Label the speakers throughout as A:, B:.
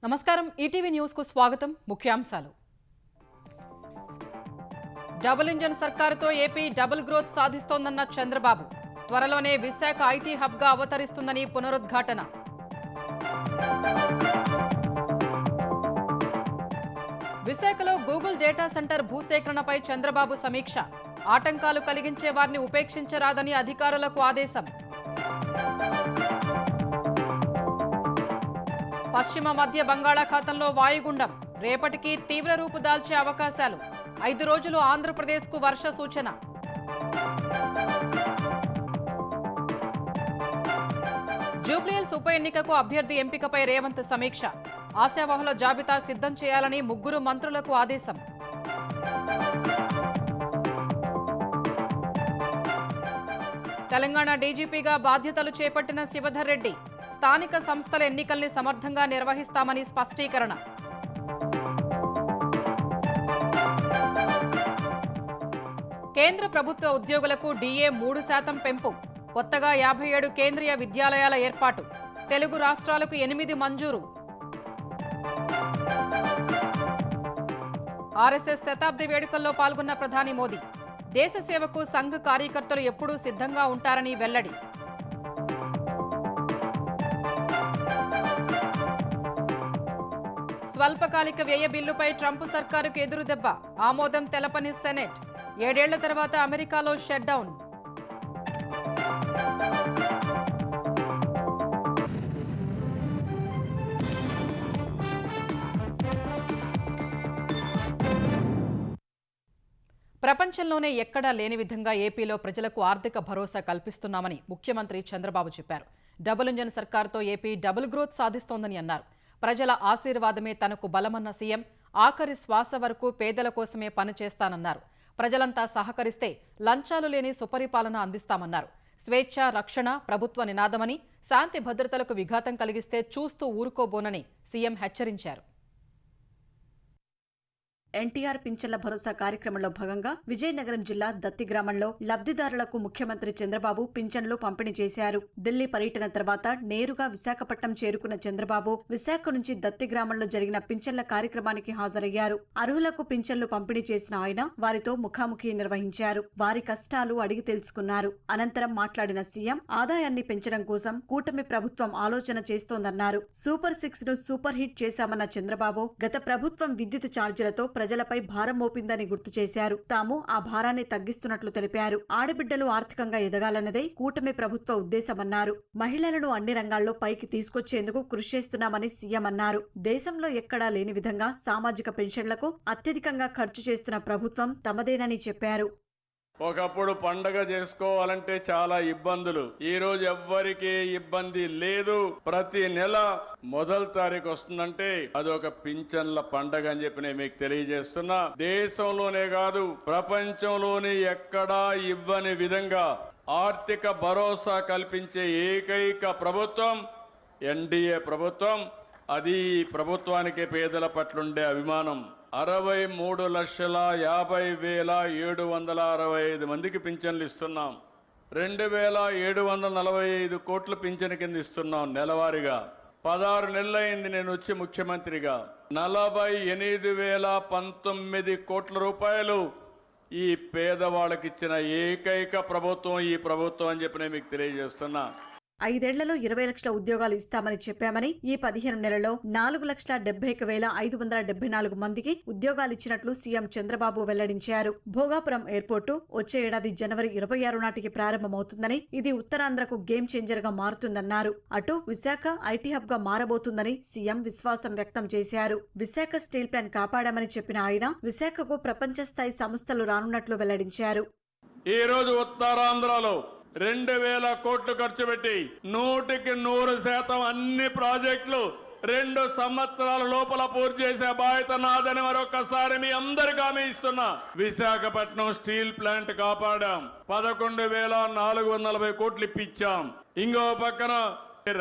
A: నమస్కారం ETV news కు స్వాగతం ముఖ్యాంశాలు డబుల్ ఇంజన్ సర్కారుతో ఏపీ డబుల్ గ్రోత్ సాధిస్తోందన్న చంద్రబాబు త్వరలోనే విశాఖ ఐటీ హబ్ గా అవతరిస్తుందని పునరుద్ఘాటన విశాఖలో గూగుల్ డేటా సెంటర్ భూసేకరణపై చంద్రబాబు సమీక్ష ఆటంకాలు కలిగించే వారిని ఉపేక్షించరాదని అధికారులకు ఆదేశం పశ్చిమ మధ్య బంగాళాఖాతంలో వాయుగుండం రేపటికి తీవ్ర రూపు దాల్చే అవకాశాలు 5 రోజులు ఆంధ్రప్రదేశ్కు వర్ష సూచన జూబ్లీహిల్స్ ఉప ఎన్నికకు అభ్యర్థి ఎంపికపై రేవంత్ సమీక్ష ఆశావహుల జాబితా సిద్ధం చేయాలని 3 మంత్రులకు ఆదేశం తెలంగాణ డీజీపీగా బాధ్యతలు చేపట్టిన శివధర్ రెడ్డి స్థానిక సంస్థల ఎన్నికల్ని సమర్థంగా నిర్వహిస్తామని స్పష్టీకరణ కేంద్ర ప్రభుత్వ ఉద్యోగులకు డీఏ 3% పెంపు కొత్తగా 57 కేంద్రీయ విద్యాలయాల ఏర్పాటు తెలుగు రాష్ట్రాలకు 8 మంజూరు ఆర్ఎస్ఎస్ శతాబ్ది వేడుకల్లో పాల్గొన్న ప్రధాని మోదీ దేశ సేవకు సంఘ్ కార్యకర్తలు ఎప్పుడూ సిద్ధంగా ఉంటారని వెల్లడి స్వల్పకాలిక వ్యయ బిల్లుపై ట్రంప్ సర్కారుకు ఎదురుదెబ్బ ఆమోదం తెలపని సెనెట్ 7 ఏళ్ల తర్వాత అమెరికాలో షట్ డౌన్ ప్రపంచంలోనే ఎక్కడా లేని విధంగా ఏపీలో ప్రజలకు ఆర్థిక భరోసా కల్పిస్తున్నామని ముఖ్యమంత్రి చంద్రబాబు చెప్పారు. డబుల్ ఇంజన్ సర్కారుతో ఏపీ డబుల్ గ్రోత్ సాధిస్తోందని అన్నారు. ప్రజల ఆశీర్వాదమే తనకు బలమన్న సీఎం ఆఖరి శ్వాస వరకు పేదల కోసమే పనిచేస్తానన్నారు. ప్రజలంతా సహకరిస్తే లంచాలు లేని సుపరిపాలన అందిస్తామన్నారు. స్వేచ్ఛ రక్షణ ప్రభుత్వ నినాదమని శాంతి భద్రతలకు విఘాతం కలిగిస్తే చూస్తూ ఊరుకోబోనని సీఎం హెచ్చరించారు.
B: ఎన్టీఆర్ పింఛన్ల భరోసా కార్యక్రమంలో భాగంగా విజయనగరం జిల్లా దత్తి గ్రామంలో లబ్ధిదారులకు ముఖ్యమంత్రి చంద్రబాబు పింఛన్లు పంపిణీ చేశారు. ఢిల్లీ పర్యటన తర్వాత నేరుగా విశాఖపట్నం చేరుకున్న చంద్రబాబు విశాఖ నుంచి దత్తి గ్రామంలో జరిగిన పింఛన్ల కార్యక్రమానికి హాజరయ్యారు. అర్హులకు పింఛన్లు పంపిణీ చేసిన ఆయన వారితో ముఖాముఖి నిర్వహించారు. వారి కష్టాలు అడిగి తెలుసుకున్నారు. అనంతరం మాట్లాడిన సీఎం ఆదాయాన్ని పెంచడం కోసం కూటమి ప్రభుత్వం ఆలోచన చేస్తోందన్నారు. సూపర్ 6 ను సూపర్ హిట్ చేశామన్న చంద్రబాబు గత ప్రభుత్వం విద్యుత్ ఛార్జీలతో ప్రజలపై భారం మోపిందని గుర్తు చేశారు. తాము ఆ భారాన్ని తగ్గిస్తున్నట్లు తెలిపారు. ఆడబిడ్డలు ఆర్థికంగా ఎదగాలన్నదే కూటమి ప్రభుత్వ ఉద్దేశమన్నారు. మహిళలను అన్ని రంగాల్లో పైకి తీసుకొచ్చేందుకు కృషి చేస్తున్నామని సీఎం అన్నారు. దేశంలో ఎక్కడా లేని విధంగా సామాజిక పెన్షన్లకు అత్యధికంగా ఖర్చు చేస్తున్న ప్రభుత్వం తమదేనని చెప్పారు.
C: ఒకప్పుడు పండగ చేసుకోవాలంటే చాలా ఇబ్బందులు. ఈ రోజు ఎవ్వరికీ ఇబ్బంది లేదు. ప్రతి నెల మొదటి తారీఖు వస్తుందంటే అదొక పింఛన్ల పండగ అని చెప్పి నేను మీకు తెలియజేస్తున్నా. దేశంలోనే కాదు ప్రపంచంలోనే ఎక్కడా ఇవ్వని విధంగా ఆర్థిక భరోసా కల్పించే ఏకైక ప్రభుత్వం ఎన్డీఏ ప్రభుత్వం. అది ప్రభుత్వానికి పేదల పట్లుండే అభిమానం. 63,50,765 మందికి పింఛన్లు ఇస్తున్నాం. 2,745 కోట్ల పింఛన్ కింద ఇస్తున్నాం నెలవారీగా. 16 నెలలైంది నేను వచ్చి ముఖ్యమంత్రిగా. 48,019 కోట్ల రూపాయలు ఈ పేదవాళ్ళకి ఇచ్చిన ఏకైక ప్రభుత్వం ఈ ప్రభుత్వం అని చెప్పి నేను మీకు తెలియజేస్తున్నా.
B: 5 ఏళ్లలో 20 లక్షల ఉద్యోగాలు ఇస్తామని చెప్పామని ఈ 15 నెలల్లో 4,71,574 మందికి ఉద్యోగాలిచ్చినట్లు సీఎం చంద్రబాబు వెల్లడించారు. భోగాపురం ఎయిర్పోర్టు వచ్చే ఏడాది జనవరి 26 నాటికి ప్రారంభమవుతుందని, ఇది ఉత్తరాంధ్రకు గేమ్ చేంజర్ గా మారుతుందన్నారు. అటు విశాఖ ఐటీ హబ్ గా మారబోతుందని సీఎం విశ్వాసం వ్యక్తం చేశారు. విశాఖ స్టీల్ ప్లాంట్ కాపాడామని చెప్పిన ఆయన విశాఖకు ప్రపంచ స్థాయి సంస్థలు రానున్నట్లు వెల్లడించారు.
C: ఈ రోజు ఉత్తరాంధ్రలో 2,000 కోట్లు ఖర్చు పెట్టి 100% అన్ని ప్రాజెక్టులు 2 సంవత్సరాల లోపల పూర్తి చేసే బాధ్యత నాదని మరొకసారి మీ అందరికీ హామీ ఇస్తున్నా. Visakhapatnam steel plant కాపాడాం. 11,440 కోట్లు ఇప్పించాం. ఇంకో పక్కన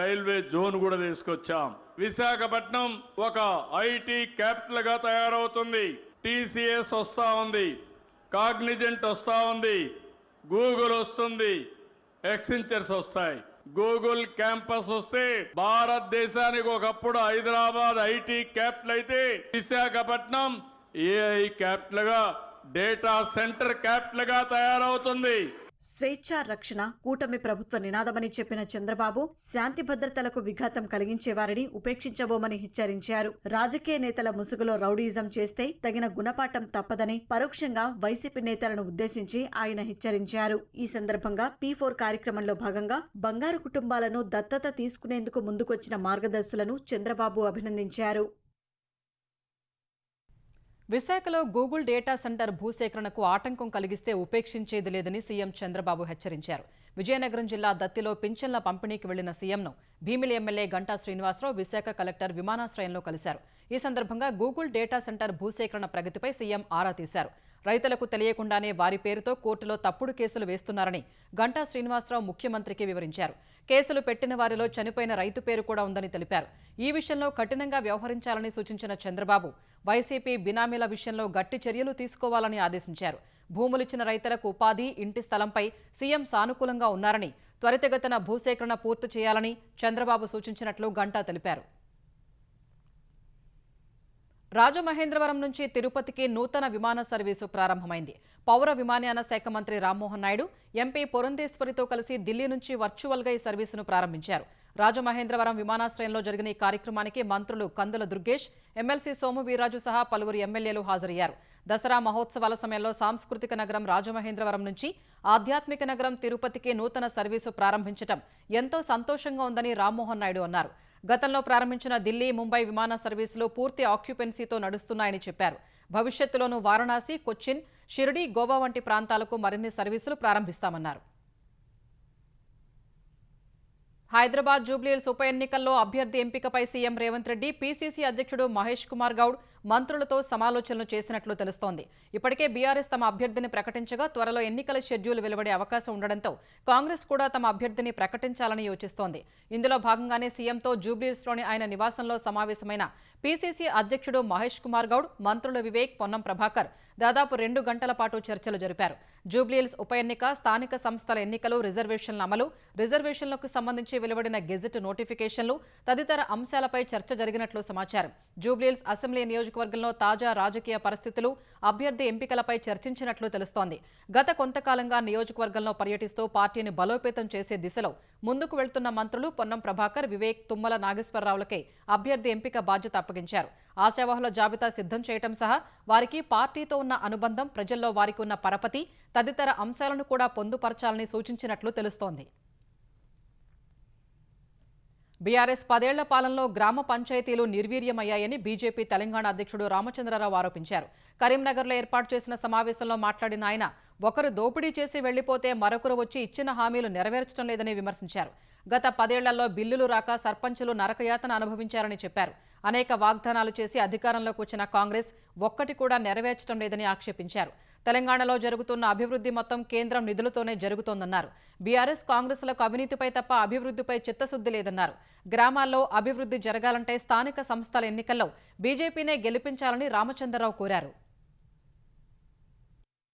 C: రైల్వే జోన్ కూడా తీసుకొచ్చాం. విశాఖపట్నం ఒక ఐటీ క్యాపిటల్ గా తయారవుతుంది. టీసీఎస్ వస్తా ఉంది, కాగ్నిజెంట్ వస్తా ఉంది, గూగుల్ వస్తుంది, ఎక్సెంచర్స్ వస్తాయి. గూగుల్ క్యాంపస్ వస్తే భారతదేశానికి ఒకప్పుడు హైదరాబాద్ ఐటీ క్యాపిటల్ అయితే విశాఖపట్నం ఏఐ క్యాపిటల్ గా డేటా సెంటర్ క్యాపిటల్ గా తయారవుతుంది.
B: స్వేచ్ఛా రక్షణ కూటమి ప్రభుత్వ నినాదమని చెప్పిన చంద్రబాబు శాంతి భద్రతలకు విఘాతం కలిగించేవారిని ఉపేక్షించబోమని హెచ్చరించారు. రాజకీయ నేతల ముసుగులో రౌడీయిజం చేస్తే తగిన గుణపాఠం తప్పదని పరోక్షంగా వైసీపీ నేతలను ఉద్దేశించి ఆయన హెచ్చరించారు. ఈ సందర్భంగా P4 కార్యక్రమంలో భాగంగా బంగారు కుటుంబాలను దత్తత తీసుకునేందుకు ముందుకొచ్చిన మార్గదర్శులను చంద్రబాబు అభినందించారు.
A: విశాఖలో గూగుల్ డేటా సెంటర్ భూసేకరణకు ఆటంకం కలిగిస్తే ఉపేక్షించేది లేదని సీఎం చంద్రబాబు హెచ్చరించారు. విజయనగరం జిల్లా దత్తిలో పింఛన్ల పంపిణీకి వెళ్లిన సీఎంను భీమిలి ఎమ్మెల్యే గంటా శ్రీనివాసరావు విశాఖ కలెక్టర్ విమానాశ్రయంలో కలిశారు. ఈ సందర్భంగా గూగుల్ డేటా సెంటర్ భూసేకరణ ప్రగతిపై సీఎం ఆరా తీశారు. రైతులకు తెలియకుండానే వారి పేరుతో కోర్టులో తప్పుడు కేసులు వేస్తున్నారని గంటా శ్రీనివాసరావు ముఖ్యమంత్రికి వివరించారు. కేసులు పెట్టిన వారిలో చనిపోయిన రైతు పేరు కూడా ఉందని తెలిపారు. ఈ విషయంలో కఠినంగా వ్యవహరించాలని సూచించిన చంద్రబాబు వైసీపీ బినామీల విషయంలో గట్టి చర్యలు తీసుకోవాలని ఆదేశించారు. భూములిచ్చిన రైతులకు ఉపాధి, ఇంటి స్థలంపై సీఎం సానుకూలంగా ఉన్నారని, త్వరితగతిన భూసేకరణ పూర్తి చేయాలని చంద్రబాబు సూచించినట్లు గంటా తెలిపారు. రాజమహేంద్రవరం నుంచి తిరుపతికి నూతన విమాన సర్వీసు ప్రారంభమైంది. పౌర విమానయాన శాఖ మంత్రి రామ్మోహన్ నాయుడు, ఎంపీ పురంధేశ్వరితో కలిసి ఢిల్లీ నుంచి వర్చువల్గా ఈ సర్వీసును ప్రారంభించారు. రాజమహేంద్రవరం విమానాశ్రయంలో జరిగిన ఈ కార్యక్రమానికి మంత్రులు కందుల దుర్గేష్, ఎమ్మెల్సీ సోము వీర్రాజు సహా పలువురు ఎమ్మెల్యేలు హాజరయ్యారు. దసరా మహోత్సవాల సమయంలో సాంస్కృతిక నగరం రాజమహేంద్రవరం నుంచి ఆధ్యాత్మిక నగరం తిరుపతికి నూతన సర్వీసు ప్రారంభించడం ఎంతో సంతోషంగా ఉందని రామ్మోహన్ నాయుడు అన్నారు. గతంలో ప్రారంభించిన ఢిల్లీ, ముంబై విమాన సర్వీసులు పూర్తి ఆక్యుపెన్సీతో నడుస్తున్నాయని చెప్పారు. భవిష్యత్తులోనూ వారణాసి, కొచ్చిన్, షిరిడి, గోవా వంటి ప్రాంతాలకు మరిన్ని సర్వీసులు ప్రారంభిస్తామన్నారు. హైదరాబాద్ జూబ్లీహిల్స్ ఉప ఎన్నికల్లో అభ్యర్థి ఎంపికపై సీఎం రేవంత్ రెడ్డి, పీసీసీ అధ్యక్షుడు మహేష్ కుమార్ గౌడ్ మంత్రులతో సమాలోచనలు చేసినట్లు తెలుస్తోంది. ఇప్పటికే బీఆర్ఎస్ తమ అభ్యర్థిని ప్రకటించగా త్వరలో ఎన్నికల షెడ్యూల్ వెలువడే అవకాశం ఉండడంతో కాంగ్రెస్ కూడా తమ అభ్యర్థిని ప్రకటించాలని యోచిస్తోంది. ఇందులో భాగంగానే సీఎంతో జూబ్లీహిల్స్లోని ఆయన నివాసంలో సమావేశమైన పీసీసీ అధ్యక్షుడు మహేష్ కుమార్ గౌడ్, మంత్రులు వివేక్, పొన్నం ప్రభాకర్ దాదాపు 2 గంటల పాటు చర్చలు జరిపారు. జూబ్లీహిల్స్ ఉప ఎన్నిక, స్థానిక సంస్థల ఎన్నికలు, రిజర్వేషన్ల అమలు, రిజర్వేషన్లకు సంబంధించి వెలువడిన గెజెట్ నోటిఫికేషన్లు తదితర అంశాలపై చర్చ జరిగినట్లు సమాచారం. జూబ్లీహిల్స్ అసెంబ్లీ నియోజకవర్గంలో తాజా రాజకీయ పరిస్థితులు, అభ్యర్థి ఎంపికలపై చర్చించినట్లు తెలుస్తోంది. గత కొంతకాలంగా నియోజకవర్గంలో పర్యటిస్తూ పార్టీని బలోపేతం చేసే దిశలో ముందుకు వెళ్తున్న మంత్రులు పొన్నం ప్రభాకర్, వివేక్, తుమ్మల నాగేశ్వరరావులకే అభ్యర్థి ఎంపిక బాధ్యత అప్పగించారు. ఆశావహుల జాబితా సిద్ధం చేయడం సహా వారికి పార్టీతో ఉన్న అనుబంధం, ప్రజల్లో వారికి ఉన్న పరపతి తదితర అంశాలను కూడా పొందుపరచాలని సూచించినట్లు తెలుస్తోంది. బీఆర్ఎస్ 10 ఏళ్ల పాలనలో గ్రామ పంచాయతీలు నిర్వీర్యమయ్యాయని బీజేపీ తెలంగాణ అధ్యక్షుడు రామచంద్రరావు ఆరోపించారు. కరీంనగర్లో ఏర్పాటు చేసిన సమావేశంలో మాట్లాడిన ఆయన, ఒకరు దోపిడీ చేసి వెళ్లిపోతే మరొకరు వచ్చి ఇచ్చిన హామీలు నెరవేర్చడం లేదని విమర్శించారు. గత 10 ఏళ్లలో బిల్లులు రాక సర్పంచులు నరకయాతన అనుభవించారని చెప్పారు. అనేక వాగ్దానాలు చేసి అధికారంలోకి వచ్చిన కాంగ్రెస్ ఒక్కటి కూడా నెరవేర్చడం లేదని ఆక్షేపించారు. తెలంగాణలో జరుగుతున్న అభివృద్ధి మొత్తం కేంద్రం నిధులతోనే జరుగుతోందన్నారు. బీఆర్ఎస్, కాంగ్రెస్లకు అవినీతిపై తప్ప అభివృద్ధిపై చిత్తశుద్ధి లేదన్నారు. గ్రామాల్లో అభివృద్ధి జరగాలంటే స్థానిక సంస్థల ఎన్నికల్లో బీజేపీనే గెలిపించాలని రామచంద్రరావు కోరారు.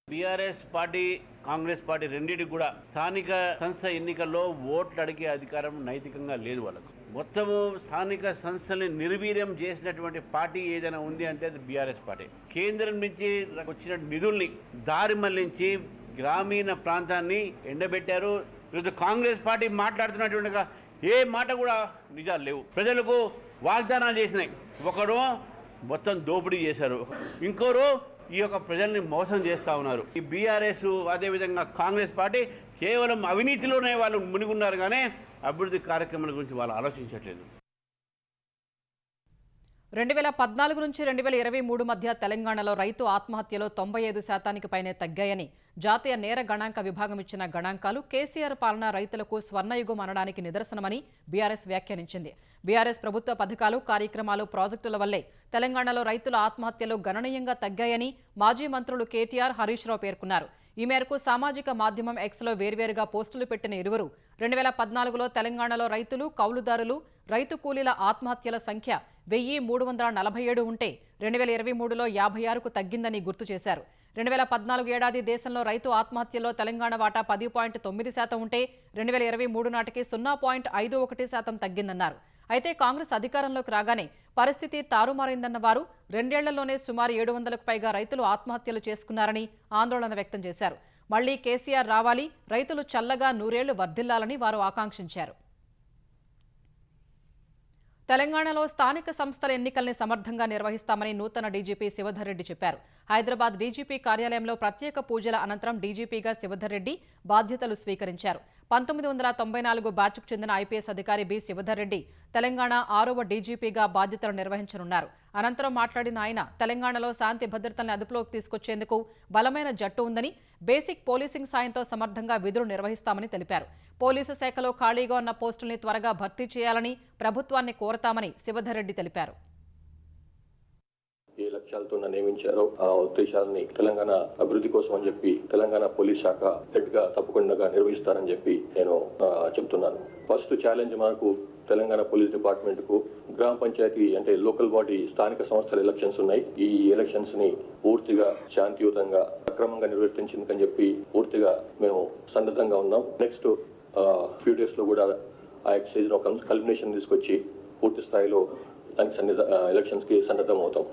D: బీఆర్ఎస్ పార్టీ, కాంగ్రెస్ పార్టీ రెండింటికి కూడా స్థానిక సంస్థ ఎన్నికల్లో ఓట్లు అడిగే అధికారం నైతికంగా లేదు వాళ్ళకు. మొత్తము స్థానిక సంస్థల్ని నిర్వీర్యం చేసినటువంటి పార్టీ ఏదైనా ఉంది అంటే అది బీఆర్ఎస్ పార్టీ. కేంద్రం నుంచి వచ్చిన నిధుల్ని దారి మళ్లించి గ్రామీణ ప్రాంతాన్ని ఎండబెట్టారు. ఈరోజు కాంగ్రెస్ పార్టీ మాట్లాడుతున్నటువంటిగా ఏ మాట కూడా నిజాలు లేవు. ప్రజలకు వాగ్దానాలు చేసినాయి. ఒకరు మొత్తం దోపిడీ చేశారు, ఇంకోరు ఈ యొక్క ప్రజల్ని మోసం చేస్తూ ఉన్నారు. ఈ బీఆర్ఎస్ అదేవిధంగా కాంగ్రెస్ పార్టీ కేవలం అవినీతిలోనే వాళ్ళు మునిగున్నారు, కానీ అభివృద్ధి కార్యక్రమాల గురించి వాళ్ళు ఆలోచించట్లేదు.
A: 2014 నుంచి 2023 మధ్య తెలంగాణలో రైతు ఆత్మహత్యలో 95% పైనే తగ్గాయని జాతీయ నేర గణాంక విభాగం ఇచ్చిన గణాంకాలు కేసీఆర్ పాలన రైతులకు స్వర్ణయుగం అనడానికి నిదర్శనమని బీఆర్ఎస్ వ్యాఖ్యానించింది. బీఆర్ఎస్ ప్రభుత్వ పథకాలు, కార్యక్రమాలు, ప్రాజెక్టుల వల్లే తెలంగాణలో రైతుల ఆత్మహత్యలు గణనీయంగా తగ్గాయని మాజీ మంత్రులు కేటీఆర్, హరీష్ రావు పేర్కొన్నారు. ఈ మేరకు సామాజిక మాధ్యమం ఎక్స్లో వేర్వేరుగా పోస్టులు పెట్టిన ఇరువురు 2014లో తెలంగాణలో రైతులు, కౌలుదారులు, రైతు కూలీల ఆత్మహత్యల సంఖ్య 1347 ఉంటే 2023లో 56కు తగ్గిందని గుర్తు చేశారు. 2014 ఏడాది దేశంలో రైతు ఆత్మహత్యల్లో తెలంగాణ వాటా 10.9% ఉంటే 2023 నాటికి 0.51% తగ్గిందన్నారు. అయితే కాంగ్రెస్ అధికారంలోకి రాగానే పరిస్థితి తారుమారైందన్న వారు 2 ఏళ్లలోనే సుమారు 700కు పైగా రైతులు ఆత్మహత్యలు చేసుకున్నారని ఆందోళన వ్యక్తం చేశారు. మళ్లీ కేసీఆర్ రావాలి, రైతులు చల్లగా 100 ఏళ్లు వర్ధిల్లాలని వారు ఆకాంక్షించారు. తెలంగాణలో స్థానిక సంస్థల ఎన్నికల్ని సమర్థంగా నిర్వహిస్తామని నూతన డీజీపీ శివధర్ రెడ్డి చెప్పారు. హైదరాబాద్ డీజీపీ కార్యాలయంలో ప్రత్యేక పూజల అనంతరం డీజీపీగా శివధర్ రెడ్డి బాధ్యతలు స్వీకరించారు. 1994 బ్యాచ్కు చెందిన ఐపీఎస్ అధికారి బి శివధర్ రెడ్డి తెలంగాణ 6వ డీజీపీగా బాధ్యతలు నిర్వహించనున్నారు. అనంతరం మాట్లాడిన ఆయన తెలంగాణలో శాంతి భద్రతల్ని అదుపులోకి తీసుకొచ్చేందుకు బలమైన జట్టు ఉందని, బేసిక్ పోలీసింగ్ సాయంతో సమర్థంగా విధులు నిర్వహిస్తామని తెలిపారు. పోలీసు శాఖలో ఖాళీగా ఉన్న పోస్టుల్ని త్వరగా భర్తీ చేయాలని ప్రభుత్వాన్ని కోరతామని శివధర్ రెడ్డి తెలిపారు.
E: ఏ లక్ష్యాలతో నియమించారో ఆ ఉద్దేశాలని తెలంగాణ అభివృద్ధి కోసం అని చెప్పి తెలంగాణ పోలీస్ శాఖ హెడ్ గా తప్పకుండా నిర్వహిస్తారని చెప్పి నేను చెప్తున్నాను. ఫస్ట్ ఛాలెంజ్ మనకు తెలంగాణ పోలీస్ డిపార్ట్మెంట్ కు గ్రామ పంచాయతీ అంటే లోకల్ బాడీ స్థానిక సంస్థల ఎలక్షన్స్ ఉన్నాయి. ఈ ఎలక్షన్స్ ని పూర్తిగా శాంతియుతంగా అక్రమంగా నిర్వర్తించిందని చెప్పి పూర్తిగా మేము సన్నద్ధంగా ఉన్నాం. నెక్స్ట్ ఫ్యూ డేస్ లో కూడా ఆ ఎక్సైజ్ కల్మినేషన్ తీసుకొచ్చి పూర్తి స్థాయిలో దానికి ఎలక్షన్స్ కి సన్నద్ధం అవుతాం.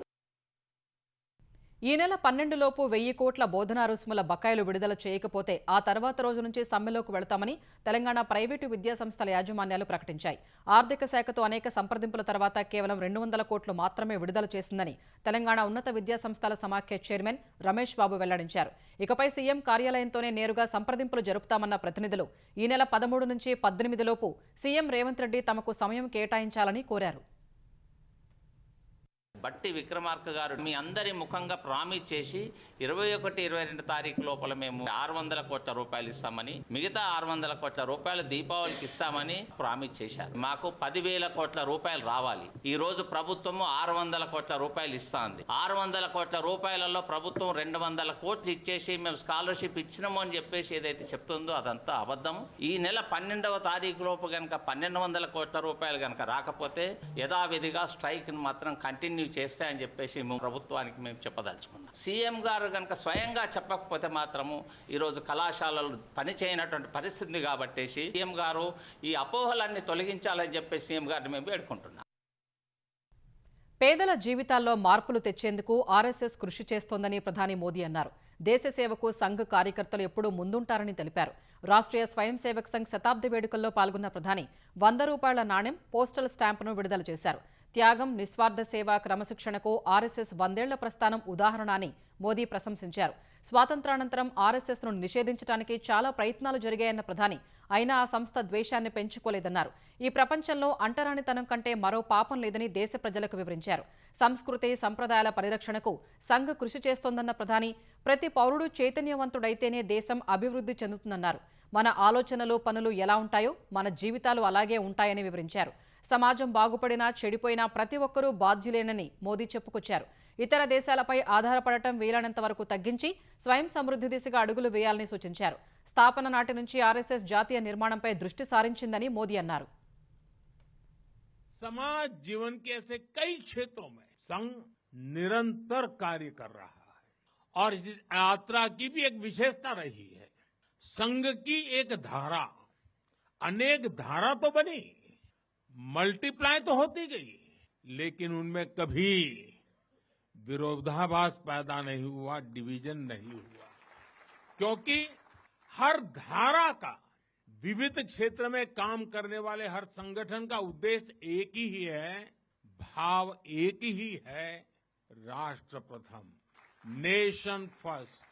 A: ఈ నెల 12 లోపు 1000 కోట్ల బోధనా రుసుముల బకాయిలు విడుదల చేయకపోతే ఆ తర్వాత రోజు నుంచి సమ్మెలోకి వెళతామని తెలంగాణ ప్రైవేటు విద్యాసంస్థల యాజమాన్యాలు ప్రకటించాయి. ఆర్థిక శాఖతో అనేక సంప్రదింపుల తర్వాత కేవలం 200 కోట్లు మాత్రమే విడుదల చేసిందని తెలంగాణ ఉన్నత విద్యాసంస్థల సమాఖ్య చైర్మన్ రమేష్ బాబు వెల్లడించారు. ఇకపై సీఎం కార్యాలయంతోనే నేరుగా సంప్రదింపులు జరుపుతామన్న ప్రతినిధులు ఈ నెల 13 నుంచి 18 లోపు సీఎం రేవంత్ రెడ్డి తమకు సమయం కేటాయించాలని కోరారు.
F: బట్టి విక్రమార్క గారు మీ అందరి ముఖంగా ప్రామిస్ చేసి 21-22 తారీఖు లోపల మేము 600 కోట్ల రూపాయలు ఇస్తామని, మిగతా 600 కోట్ల రూపాయలు దీపావళికి ఇస్తామని ప్రామిస్ చేశారు. మాకు 10,000 కోట్ల రూపాయలు రావాలి. ఈ రోజు ప్రభుత్వము 600 కోట్ల రూపాయలు ఇస్తుంది. 600 కోట్ల రూపాయలలో ప్రభుత్వం 200 కోట్లు ఇచ్చేసి మేము స్కాలర్షిప్ ఇచ్చినాము అని చెప్పేసి ఏదైతే చెప్తుందో అదంతా అబద్ధం. ఈ నెల 12వ తారీఖు లోపు కనుక 1,200 కోట్ల రూపాయలు కనుక రాకపోతే యథావిధిగా స్ట్రైక్ మాత్రం కంటిన్యూ చేస్తాయని చెప్పేసి ప్రభుత్వానికి మేము చెప్పదలుచుకున్నాం. సీఎం గారు కనుక స్వయంగా చెప్పకపోతే మాత్రము ఈరోజు కళాశాలలు పనిచేయనటువంటి పరిస్థితి కాబట్టి సీఎం గారు ఈ అపోహలన్నీ తొలగించాలని చెప్పేసి సీఎం గారిని మేము వేడుకుంటున్నాం.
A: పేదల జీవితాల్లో మార్పులు తెచ్చేందుకు ఆర్ఎస్ఎస్ కృషి చేస్తోందని ప్రధాని మోదీ అన్నారు. దేశ సేవకు సంఘ్ కార్యకర్తలు ఎప్పుడూ ముందుంటారని తెలిపారు. రాష్ట్రీయ స్వయం సేవక్ సంఘ్ శతాబ్ది వేడుకల్లో పాల్గొన్న ప్రధాని 100 రూపాయల నాణెం, పోస్టల్ స్టాంపును విడుదల చేశారు. త్యాగం, నిస్వార్థ సేవ, క్రమశిక్షణకు ఆర్ఎస్ఎస్ 100 ఏళ్ల ప్రస్థానం ఉదాహరణ అని మోదీ ప్రశంసించారు. స్వాతంత్రానంతరం ఆర్ఎస్ఎస్ను నిషేధించడానికి చాలా ప్రయత్నాలు జరిగాయన్న ప్రధాని అయినా ఆ సంస్థ ద్వేషాన్ని పెంచుకోలేదన్నారు. ఈ ప్రపంచంలో అంటరానితనం కంటే మరో పాపం లేదని దేశ ప్రజలకు వివరించారు. సంస్కృతి, సంప్రదాయాల పరిరక్షణకు సంఘ్ కృషి చేస్తోందన్న ప్రధాని ప్రతి పౌరుడు చైతన్యవంతుడైతేనే దేశం అభివృద్ధి చెందుతుందన్నారు. మన ఆలోచనలు, పనులు ఎలా ఉంటాయో మన జీవితాలు అలాగే ఉంటాయని వివరించారు. సమాజం బాగుపడినా చెడిపోయినా ప్రతి ఒక్కరూ బాధ్యులేనని మోదీ చెప్పుకొచ్చారు. ఇతర దేశాలపై ఆధారపడటం వీలైనంత వరకు తగ్గించి స్వయం సమృద్ధి దిశగా అడుగులు వేయాలని సూచించారు. స్థాపన నాటి నుంచి ఆర్ఎస్ఎస్ జాతీయ నిర్మాణంపై దృష్టి సారించిందని మోదీ అన్నారు.
G: समाज जीवन के ऐसे कई क्षेत्रों में संघ निरंतर कार्य कर रहा है और इस यात्रा की भी एक विशेषता रही है. संघ की एक धारा अनेक धारा तो बनी, मल्टीप्लाई तो होती गई, लेकिन उनमें कभी विरोधाभास पैदा नहीं हुआ, डिवीजन नहीं हुआ, क्योंकि हर धारा का विविध क्षेत्र में काम करने वाले हर संगठन का उद्देश्य एक ही है, भाव एक ही है, राष्ट्र प्रथम, नेशन फर्स्ट.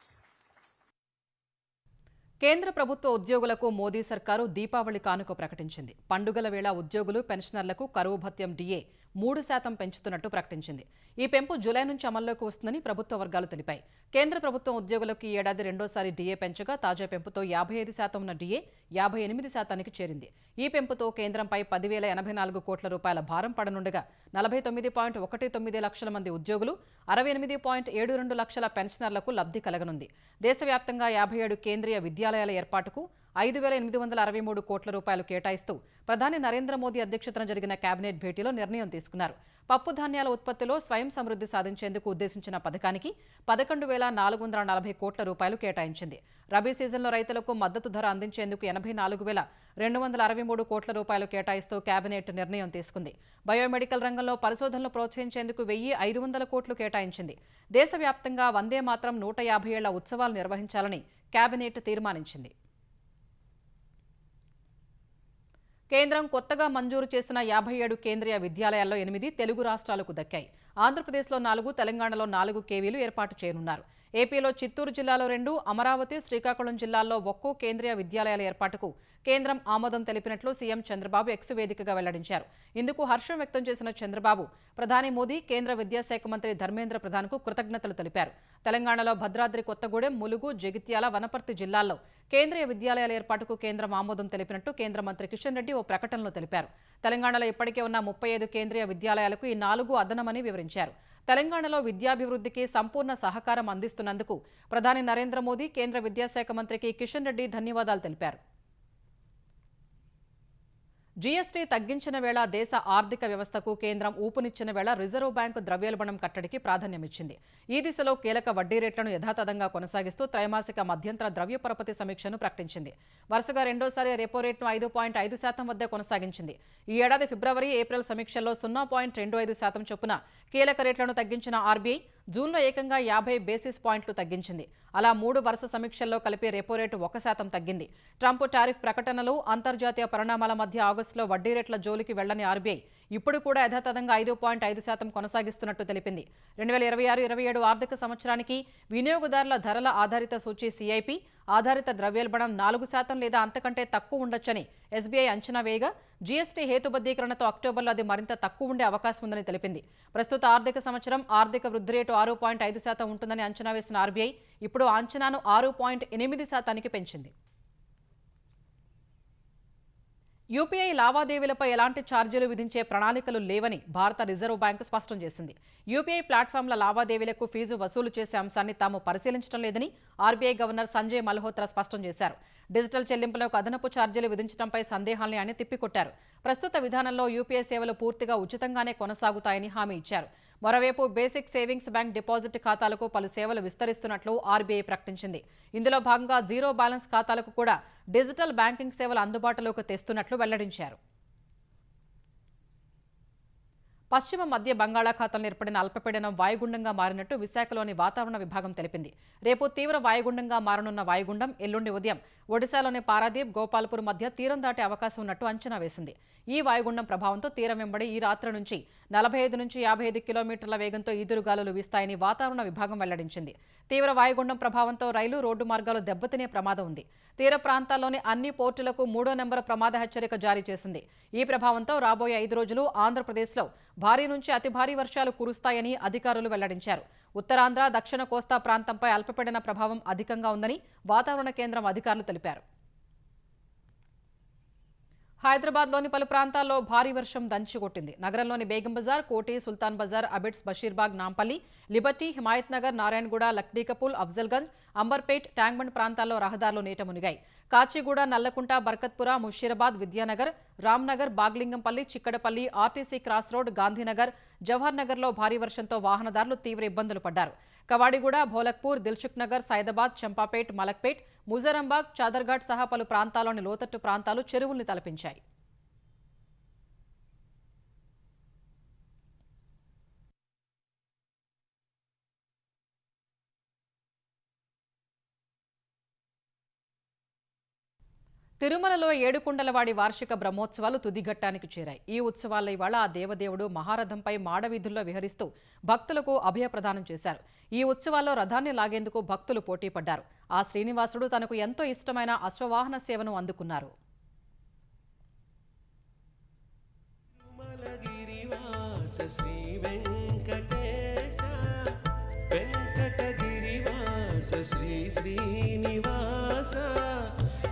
A: కేంద్ర ప్రభుత్వ ఉద్యోగులకు మోదీ సర్కారు దీపావళి కానుక ప్రకటించింది. పండుగల వేళ ఉద్యోగులు, పెన్షనర్లకు కరువు భత్యం డిఏ 3% పెంచుతున్నట్టు ప్రకటించింది. ఈ పెంపు జూలై నుంచి అమల్లోకి వస్తుందని ప్రభుత్వ వర్గాలు తెలిపాయి. కేంద్ర ప్రభుత్వం ఉద్యోగులకు ఈ ఏడాది రెండోసారి డిఏ పెంచగా తాజా పెంపుతో 55% ఉన్న డిఏ 58%కి చేరింది. ఈ పెంపుతో కేంద్రంపై 10,084 కోట్ల రూపాయల భారం పడనుండగా 49.19 లక్షల మంది ఉద్యోగులు, 68.72 లక్షల పెన్షనర్లకు లబ్ధి కలగనుంది. దేశవ్యాప్తంగా 57 కేంద్రీయ విద్యాలయాల ఏర్పాటుకు 5,863 కోట్ల రూపాయలు కేటాయిస్తూ ప్రధాని నరేంద్ర మోదీ అధ్యక్షతన జరిగిన కేబినెట్ భేటీలో నిర్ణయం తీసుకున్నారు. పప్పు ధాన్యాల ఉత్పత్తిలో స్వయం సమృద్ధి సాధించేందుకు ఉద్దేశించిన పథకానికి 11,440 కోట్ల రూపాయలు కేటాయించింది. రబీ సీజన్లో రైతులకు మద్దతు ధర అందించేందుకు 84,263 కోట్ల రూపాయలు కేటాయిస్తూ కేబినెట్ నిర్ణయం తీసుకుంది. బయోమెడికల్ రంగంలో పరిశోధనలు ప్రోత్సహించేందుకు 1,500 కోట్లు కేటాయించింది. దేశవ్యాప్తంగా వందే మాత్రం 150 ఏళ్ల ఉత్సవాలు నిర్వహించాలని కేబినెట్ తీర్మానించింది. కేంద్రం కొత్తగా మంజూరు చేసిన 57 కేంద్రీయ విద్యాలయాల్లో 8 తెలుగు రాష్ట్రాలకు దక్కాయి. ఆంధ్రప్రదేశ్లో 4, తెలంగాణలో 4 కేవీలు ఏర్పాటు చేయనున్నారు. ఏపీలో చిత్తూరు జిల్లాలో 2, అమరావతి, శ్రీకాకుళం జిల్లాల్లో ఒక్కో కేంద్రీయ విద్యాలయాల ఏర్పాటుకు కేంద్రం ఆమోదం తెలిపినట్లు సీఎం చంద్రబాబు ఎక్స్ వేదికగా వెల్లడించారు. ఇందుకు హర్షం వ్యక్తం చేసిన చంద్రబాబు ప్రధాని మోదీ, కేంద్ర విద్యాశాఖ మంత్రి ధర్మేంద్ర ప్రధాన్కు కృతజ్ఞతలు తెలిపారు. తెలంగాణలో భద్రాద్రి కొత్తగూడెం, ములుగు, జగిత్యాల, వనపర్తి జిల్లాల్లో కేంద్రీయ విద్యాలయాల ఏర్పాటుకు కేంద్రం ఆమోదం తెలిపినట్టు కేంద్ర మంత్రి కిషన్ రెడ్డి ఓ ప్రకటనలో తెలిపారు. తెలంగాణలో ఇప్పటికే ఉన్న 35 కేంద్రీయ విద్యాలయాలకు ఈ 4 అదనమని వివరించారు. తెలంగాణలో విద్యాభివృద్ధికి సంపూర్ణ సహకారం అందిస్తున్నందుకు ప్రధాని నరేంద్ర మోదీ, కేంద్ర విద్యాశాఖ మంత్రికి కిషన్ రెడ్డి ధన్యవాదాలు తెలిపారు. జీఎస్టీ తగ్గించిన వేళ దేశ ఆర్థిక వ్యవస్థకు కేంద్రం ఊపునిచ్చిన వేళ రిజర్వ్ బ్యాంకు ద్రవ్యోల్బణం కట్టడికి ప్రాధాన్యమిచ్చింది. ఈ దిశలో కీలక వడ్డీ రేట్లను యథాతథంగా కొనసాగిస్తూ త్రైమాసిక మధ్యంతర ద్రవ్య పరపతి సమీక్షను ప్రకటించింది. వరుసగా రెండోసారి రెపో రేట్ను 5.5% వద్ద కొనసాగించింది. ఈ ఏడాది ఫిబ్రవరి, ఏప్రిల్ సమీక్షల్లో 0.25% చొప్పున కీలక రేట్లను తగ్గించిన ఆర్బీఐ జూన్లో ఏకంగా 50 బేసిస్ పాయింట్లు తగ్గించింది. అలా 3 వరుస సమీక్షల్లో కలిపి రెపో రేటు 1% తగ్గింది. ట్రంప్ టారిఫ్ ప్రకటనలు, అంతర్జాతీయ పరిణామాల మధ్య ఆగస్టులో వడ్డీ రేట్ల జోలికి వెళ్లని ఆర్బీఐ ఇప్పుడు కూడా యథాతథంగా 5.5% కొనసాగిస్తున్నట్టు తెలిపింది. 2026-27 ఆర్థిక సంవత్సరానికి వినియోగదారుల ధరల ఆధారిత సూచీ సిఐపి ఆధారిత ద్రవ్యోల్బణం 4% లేదా అంతకంటే తక్కువ ఉండొచ్చని ఎస్బీఐ అంచనా వేయగా, జీఎస్టీ హేతుబద్ధీకరణతో అక్టోబర్లో అది మరింత తక్కువ ఉండే అవకాశం ఉందని తెలిపింది. ప్రస్తుత ఆర్థిక సంవత్సరం ఆర్థిక వృద్ధి రేటు 6.5% ఉంటుందని అంచనా వేసిన ఆర్బీఐ ఇప్పుడు ఆ అంచనాను 6.8% పెంచింది. యూపీఐ లావాదేవీలపై ఎలాంటి ఛార్జీలు విధించే ప్రణాళికలు లేవని భారత రిజర్వ్ బ్యాంకు స్పష్టం చేసింది. యూపీఐ ప్లాట్ఫామ్ల లావాదేవీలకు ఫీజు వసూలు చేసే అంశాన్ని తాము పరిశీలించడం లేదని ఆర్బీఐ గవర్నర్ సంజయ్ మల్హోత్రా స్పష్టం చేశారు. డిజిటల్ చెల్లింపులకు అదనపు ఛార్జీలు విధించడంపై సందేహాల్ని ఆయన తిప్పికొట్టారు. ప్రస్తుత విధానంలో యూపీఐ సేవలు పూర్తిగా ఉచితంగానే కొనసాగుతాయని హామీ ఇచ్చారు. మరోవైపు బేసిక్ సేవింగ్స్ బ్యాంక్ డిపాజిట్ ఖాతాలకు పలు సేవలు విస్తరిస్తున్నట్లు ఆర్బీఐ ప్రకటించింది. ఇందులో భాగంగా జీరో బ్యాలెన్స్ ఖాతాలకు కూడా డిజిటల్ బ్యాంకింగ్ సేవలు అందుబాటులోకి తెస్తున్నట్లు వెల్లడించారు. పశ్చిమ మధ్య బంగాళాఖాతంలో ఏర్పడిన అల్పపీడనం వాయుగుండంగా మారినట్టు విశాఖలోని వాతావరణ విభాగం తెలిపింది. రేపు తీవ్ర వాయుగుండంగా మారనున్న వాయుగుండం ఎల్లుండి ఉదయం ఒడిశాలోని పారాదీప్, గోపాల్పూర్ మధ్య తీరం దాటే అవకాశం ఉన్నట్టు అంచనా వేసింది. ఈ వాయుగుండం ప్రభావంతో తీరం వెంబడి ఈ రాత్రి నుంచి 45 నుంచి 55 కిలోమీటర్ల వేగంతో ఈదురుగాలులు వీస్తాయని వాతావరణ విభాగం వెల్లడించింది. తీవ్ర వాయుగుండం ప్రభావంతో రైలు, రోడ్డు మార్గాలు దెబ్బతినే ప్రమాదం ఉంది. తీర ప్రాంతాల్లోని అన్ని పోర్టులకు 3వ నెంబరు ప్రమాద హెచ్చరిక జారీ చేసింది. ఈ ప్రభావంతో రాబోయే 5 రోజులు ఆంధ్రప్రదేశ్లో భారీ నుంచి అతి భారీ వర్షాలు కురుస్తాయని అధికారులు వెల్లడించారు. ఉత్తరాంధ్ర, దక్షిణ కోస్తా ప్రాంతంపై అల్పపీడన ప్రభావం అధికంగా ఉందని వాతావరణ కేంద్రం అధికారులు తెలిపారు. హైదరాబాద్లోని పలు ప్రాంతాల్లో భారీ వర్షం దంచికొట్టింది. నగరంలోని బేగం బజార్, కోటి, సుల్తాన్ బజార్, అబిడ్స్, బషీర్బాగ్, నాంపల్లి, లిబర్టీ, హిమాయత్ నగర్, నారాయణగూడ, లక్డీకపూల్, అఫ్జల్గంజ్, అంబర్పేట్, ట్యాంక్బండ్ ప్రాంతాల్లో రహదారులు నీట మునిగాయి. Kachiguda, Nallakunta, Barkatpura, Musheerabad, Vidyanagar, Ramnagar, Baglingampally, Chikkadpally, RTC cross road, Gandhinagar, Jawahar నగర్లో భారీ వర్షంతో వాహనదారులు తీవ్ర ఇబ్బందులు పడ్డారు. కవాడిగూడ, భోలక్పూర్, దిల్సుఖ్ నగర్, సైదాబాద్, చంపాపేట్, మలక్పేట్, ముజరంబాగ్, చాదర్ఘాట్ సహా పలు ప్రాంతాల్లోని లోతట్టు ప్రాంతాలు చెరువుల్ని తలపించాయి. తిరుమలలో ఏడుకొండలవాడి వార్షిక బ్రహ్మోత్సవాలు తుదిఘట్టానికి చేరాయి. ఈ ఉత్సవాల్లో ఇవాళ ఆ దేవదేవుడు మహారథంపై మాడవీధుల్లో విహరిస్తూ భక్తులకు అభయప్రదానం చేశారు. ఈ ఉత్సవాల్లో రథాన్ని లాగేందుకు భక్తులు పోటీ పడ్డారు. ఆ శ్రీనివాసుడు తనకు ఎంతో ఇష్టమైన అశ్వవాహన సేవను అందుకున్నారు.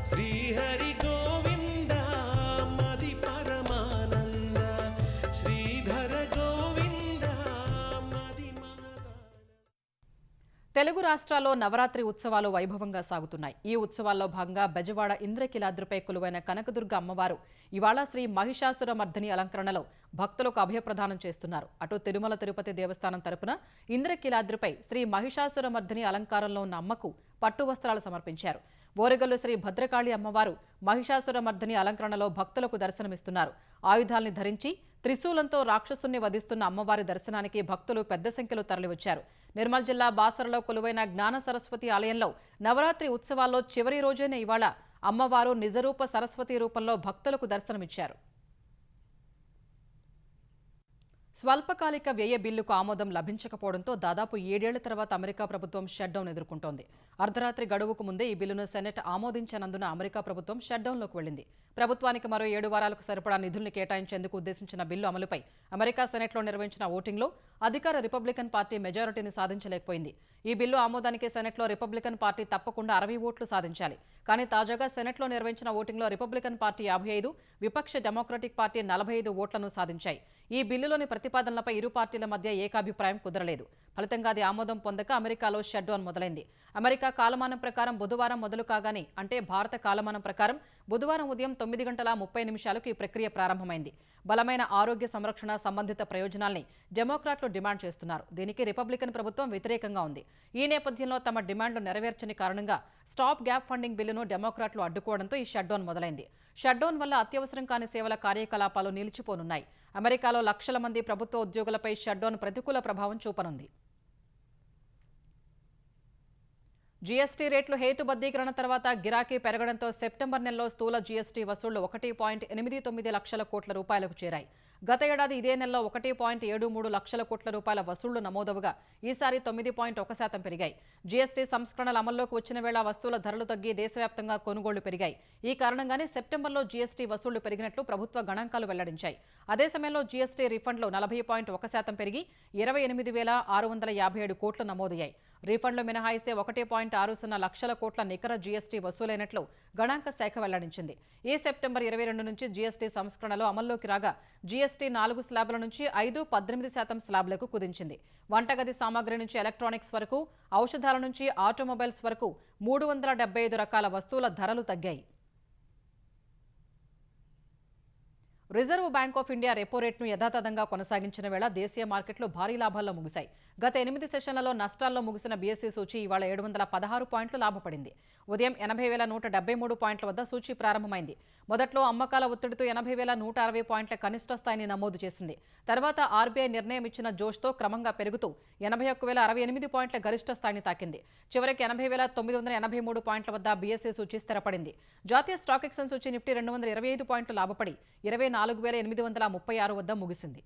H: శ్రీహరి గోవింద మది పరమానంద శ్రీధర గోవింద మది
A: తెలుగు రాష్ట్రాల్లో నవరాత్రి ఉత్సవాలు వైభవంగా సాగుతున్నాయి. ఈ ఉత్సవాల్లో భాగంగా బెజవాడ ఇంద్రకీలాద్రిపై కొలువైన కనకదుర్గ అమ్మవారు ఇవాళ శ్రీ మహిషాసురమర్దిని అలంకరణలో భక్తులకు అభయప్రదానం చేస్తున్నారు. అటు తిరుమల తిరుపతి దేవస్థానం తరపున ఇంద్రకీలాద్రిపై శ్రీ మహిషాసురమర్దిని అలంకారంలో ఉన్న అమ్మకు పట్టు వస్త్రాలు సమర్పించారు. ఓరెగల్లు శ్రీ భద్రకాళి అమ్మవారు మహిషాసురమర్దిని అలంకరణలో భక్తులకు దర్శనమిస్తున్నారు. ఆయుధాల్ని ధరించి త్రిశూలంతో రాక్షసుని వధిస్తున్న అమ్మవారి దర్శనానికి భక్తులు పెద్ద సంఖ్యలో తరలివచ్చారు. నిర్మల్ జిల్లా బాసరలో కొలువైన జ్ఞాన సరస్వతి ఆలయంలో నవరాత్రి ఉత్సవాల్లో చివరి రోజైన ఇవాళ అమ్మవారు నిజరూప సరస్వతి రూపంలో భక్తులకు దర్శనమిచ్చారు. స్వల్పకాలిక వ్యయ బిల్లుకు ఆమోదం లభించకపోవడంతో దాదాపు 7 ఏళ్ల తర్వాత అమెరికా ప్రభుత్వం షట్డౌన్ ఎదుర్కొంటోంది. అర్ధరాత్రి గడువుకు ముందే ఈ బిల్లును సెనెట్ ఆమోదించనందున అమెరికా ప్రభుత్వం షట్డౌన్లోకి వెళ్లింది. ప్రభుత్వానికి మరో 7 వారాలకు సరిపడా నిధుల్ని కేటాయించేందుకు ఉద్దేశించిన బిల్లు అమలుపై అమెరికా సెనెట్లో నిర్వహించిన ఓటింగ్లో అధికార రిపబ్లికన్ పార్టీ మెజారిటీని సాధించలేకపోయింది. ఈ బిల్లు ఆమోదానికి సెనెట్లో రిపబ్లికన్ పార్టీ తప్పకుండా 60 ఓట్లు సాధించాలి. కానీ తాజాగా సెనెట్లో నిర్వహించిన ఓటింగ్లో రిపబ్లికన్ పార్టీ 55, విపక్ష డెమోక్రటిక్ పార్టీ 45 ఓట్లను సాధించాయి. ఈ బిల్లులోని ప్రతిపాదనలపై ఇరు పార్టీల మధ్య ఏకాభిప్రాయం కుదరలేదు. ఫలితంగా అది ఆమోదం పొందక అమెరికాలో షట్డౌన్ మొదలైంది. అమెరికా కాలమానం ప్రకారం బుధవారం మొదలు కాగానే, అంటే భారత కాలమానం ప్రకారం బుధవారం ఉదయం 9:30 ఈ ప్రక్రియ ప్రారంభమైంది. బలమైన ఆరోగ్య సంరక్షణ సంబంధిత ప్రయోజనాల్ని డెమోక్రాట్లు డిమాండ్ చేస్తున్నారు. దీనికి రిపబ్లికన్ ప్రభుత్వం వ్యతిరేకంగా ఉంది. ఈ నేపథ్యంలో తమ డిమాండ్లు నెరవేర్చని కారణంగా స్టాప్ గ్యాప్ ఫండింగ్ బిల్లును డెమోక్రాట్లు అడ్డుకోవడంతో ఈ షట్డౌన్ మొదలైంది. షట్డౌన్ వల్ల అత్యవసరం కాని సేవల కార్యకలాపాలు నిలిచిపోనున్నాయి. అమెరికాలో లక్షల మంది ప్రభుత్వ ఉద్యోగులపై షట్డౌన్ ప్రతికూల ప్రభావం చూపనుంది. జీఎస్టీ రేట్లు హేతుబద్ధీకరణ తర్వాత గిరాకీ పెరగడంతో సెప్టెంబర్ నెలలో స్థూల జీఎస్టీ వసూళ్లు 1.89 లక్షల కోట్ల రూపాయలకు చేరాయి. గత ఏడాది ఇదే నెలలో 1.73 లక్షల కోట్ల రూపాయల వసూళ్లు నమోదవగా ఈసారి 9.1% పెరిగాయి. జీఎస్టీ సంస్కరణలు అమల్లోకి వచ్చిన వేళ వస్తువుల ధరలు తగ్గి దేశవ్యాప్తంగా కొనుగోళ్లు పెరిగాయి. ఈ కారణంగానే సెప్టెంబర్లో జీఎస్టీ వసూళ్లు పెరిగినట్లు ప్రభుత్వ గణాంకాలు వెల్లడించాయి. అదే సమయంలో జీఎస్టీ రిఫండ్లు 40.1% పెరిగి 28,657 కోట్లు నమోదయ్యాయి. రీఫండ్లు మినహాయిస్తే 1.60 లక్షల కోట్ల నికర జీఎస్టీ వసూలైనట్లు గణాంక శాఖ వెల్లడించింది. ఈ సెప్టెంబర్ 22 నుంచి జీఎస్టీ సంస్కరణలు అమల్లోకి రాగా జీఎస్టీ 4 స్లాబ్ల నుంచి 5-18% స్లాబ్లకు కుదించింది. వంటగది సామాగ్రి నుంచి ఎలక్ట్రానిక్స్ వరకు, ఔషధాల నుంచి ఆటోమొబైల్స్ వరకు 375 రకాల వస్తువుల ధరలు తగ్గాయి. Reserve bank of India repo రేట్ను యథాతథంగా కొనసాగించిన వేళ దేశీయ మార్కెట్లు భారీ లాభాల్లో ముగిశాయి. గత 8 సెషన్లలో నష్టాల్లో ముగిసిన బీఎస్సీ సూచీ ఇవాళ 716 పాయింట్లు లాభపడింది. ఉదయం 80,173 పాయింట్ల వద్ద సూచీ ప్రారంభమైంది. మొదట్లో అమ్మకాల ఒత్తిడితో 80,160 పాయింట్ల కనిష్ట స్థాయిని నమోదు చేసింది. తర్వాత ఆర్బీఐ నిర్ణయం ఇచ్చిన జోష్తో క్రమంగా పెరుగుతూ 81,068 పాయింట్ల గరిష్ట స్థాయిని తాకింది. చివరికి 80,983 పాయింట్ల వద్ద బీఎస్సీ సూచీ స్థిరపడింది. జాతీయ స్టాక్ ఎక్స్చేంజ్ సూచీ నిఫ్టీ 225 పాయింట్లు లాభపడి 24,836 వద్ద ముగిసింది.